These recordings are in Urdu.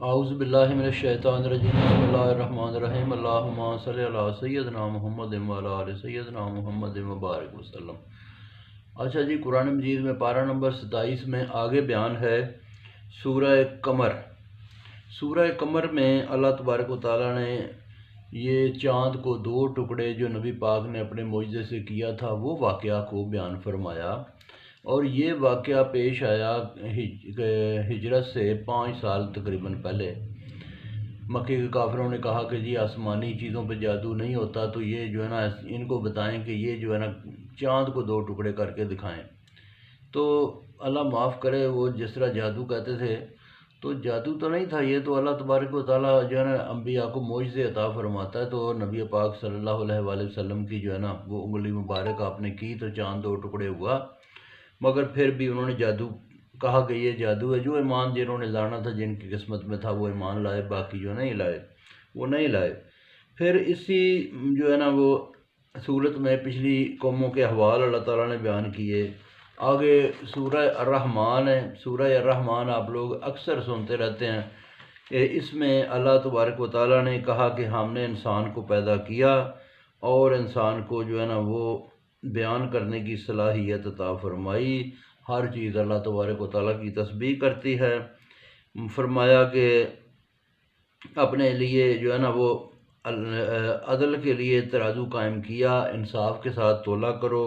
اعوذ باللہ من الشیطان الرجیم بسم اللہ الرحمن الرحیم اللہم صلی علی سیدنا محمد وعلی آل سیدنا محمد مبارک وسلم۔ اچھا جی، قرآن مجید میں پارہ نمبر 27 میں آگے بیان ہے سورہ قمر۔ سورہ قمر میں اللہ تبارک و تعالیٰ نے یہ چاند کو دو ٹکڑے جو نبی پاک نے اپنے معجزے سے کیا تھا وہ واقعہ کو بیان فرمایا، اور یہ واقعہ پیش آیا ہجرت سے 5 سال تقریباً پہلے۔ مکے کے کافروں نے کہا کہ جی آسمانی چیزوں پہ جادو نہیں ہوتا، تو یہ جو ہے نا ان کو بتائیں کہ یہ جو ہے نا چاند کو دو ٹکڑے کر کے دکھائیں۔ تو اللہ معاف کرے، وہ جس طرح جادو کہتے تھے تو جادو تو نہیں تھا یہ، تو اللہ تبارک و تعالیٰ جو ہے نا انبیاء کو معجزے عطا فرماتا ہے۔ تو نبی پاک صلی اللہ علیہ وآلہ وسلم کی جو ہے نا وہ انگلی مبارک آپ نے کی تو چاند دو ٹکڑے ہوا، مگر پھر بھی انہوں نے جادو کہا کہ یہ جادو ہے۔ جو ایمان جنہوں نے لانا تھا، جن کی قسمت میں تھا وہ ایمان لائے، باقی جو نہیں لائے وہ نہیں لائے۔ پھر اسی جو ہے نا وہ صورت میں پچھلی قوموں کے احوال اللہ تعالیٰ نے بیان کیے۔ آگے سورہ الرحمن ہے۔ سورہ الرحمن آپ لوگ اکثر سنتے رہتے ہیں کہ اس میں اللہ تبارک و تعالیٰ نے کہا کہ ہم نے انسان کو پیدا کیا اور انسان کو جو ہے نا وہ بیان کرنے کی صلاحیت عطا فرمائی۔ ہر چیز اللہ تبارک و تعالیٰ کی تسبیح کرتی ہے۔ فرمایا کہ اپنے لیے جو ہے نا وہ عدل کے لیے ترازو قائم کیا، انصاف کے ساتھ تولا کرو۔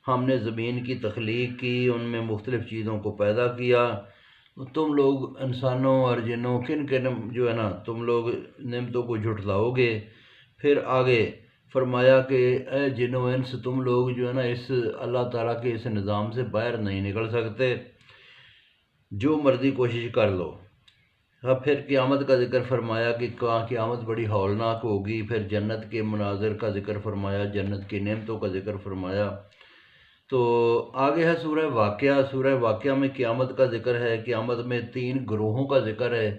ہم نے زمین کی تخلیق کی، ان میں مختلف چیزوں کو پیدا کیا۔ تم لوگ انسانوں اور جنوں کن جو ہے نا تم لوگ نعمتوں کو جھٹلاؤ گے۔ پھر آگے فرمایا کہ اے جنوں انس، تم لوگ جو ہے نا اس اللہ تعالیٰ کے اس نظام سے باہر نہیں نکل سکتے، جو مرضی کوشش کر لو۔ پھر قیامت کا ذکر فرمایا کہ قیامت بڑی ہولناک ہوگی۔ پھر جنت کے مناظر کا ذکر فرمایا، جنت کی نعمتوں کا ذکر فرمایا۔ تو آگے ہے سورہ واقعہ۔ سورہ واقعہ میں قیامت کا ذکر ہے۔ قیامت میں 3 گروہوں کا ذکر ہے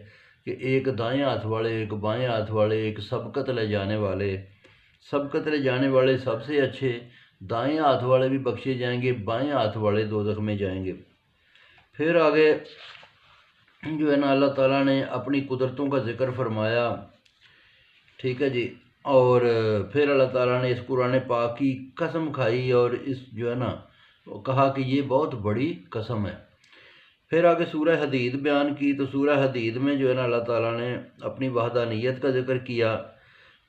کہ ایک دائیں ہاتھ والے، ایک بائیں ہاتھ والے، ایک سبقت لے جانے والے۔ سبقت لے جانے والے سب سے اچھے، دائیں ہاتھ والے بھی بخشے جائیں گے، بائیں ہاتھ والے دوزخ میں جائیں گے۔ پھر آگے جو ہے نا اللہ تعالیٰ نے اپنی قدرتوں کا ذکر فرمایا، ٹھیک ہے جی۔ اور پھر اللہ تعالیٰ نے اس قرآن پاک کی قسم کھائی اور اس جو ہے نا کہا کہ یہ بہت بڑی قسم ہے۔ پھر آگے سورہ حدید بیان کی، تو سورہ حدید میں جو ہے نا اللہ تعالیٰ نے اپنی وحدانیت کا ذکر کیا۔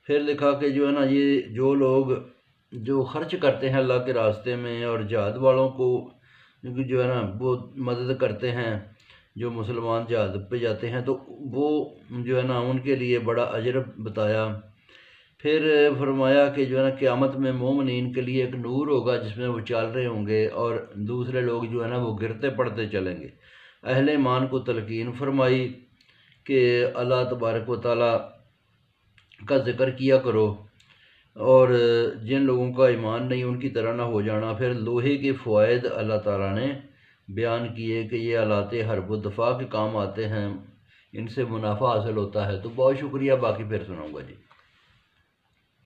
پھر لکھا کہ جو ہے نا یہ جو لوگ جو خرچ کرتے ہیں اللہ کے راستے میں اور جہاد والوں کو جو ہے نا وہ مدد کرتے ہیں، جو مسلمان جہاد پہ جاتے ہیں تو وہ جو ہے نا ان کے لیے بڑا اجر بتایا۔ پھر فرمایا کہ جو ہے نا قیامت میں مومنین کے لیے ایک نور ہوگا جس میں وہ چل رہے ہوں گے، اور دوسرے لوگ جو ہے نا وہ گرتے پڑتے چلیں گے۔ اہل ایمان کو تلقین فرمائی کہ اللہ تبارک و تعالیٰ کا ذکر کیا کرو، اور جن لوگوں کا ایمان نہیں ان کی طرح نہ ہو جانا۔ پھر لوہے کے فوائد اللہ تعالیٰ نے بیان کیے کہ یہ آلات حرب و دفاع کے کام آتے ہیں، ان سے منافع حاصل ہوتا ہے۔ تو بہت شکریہ، باقی پھر سناؤں گا جی۔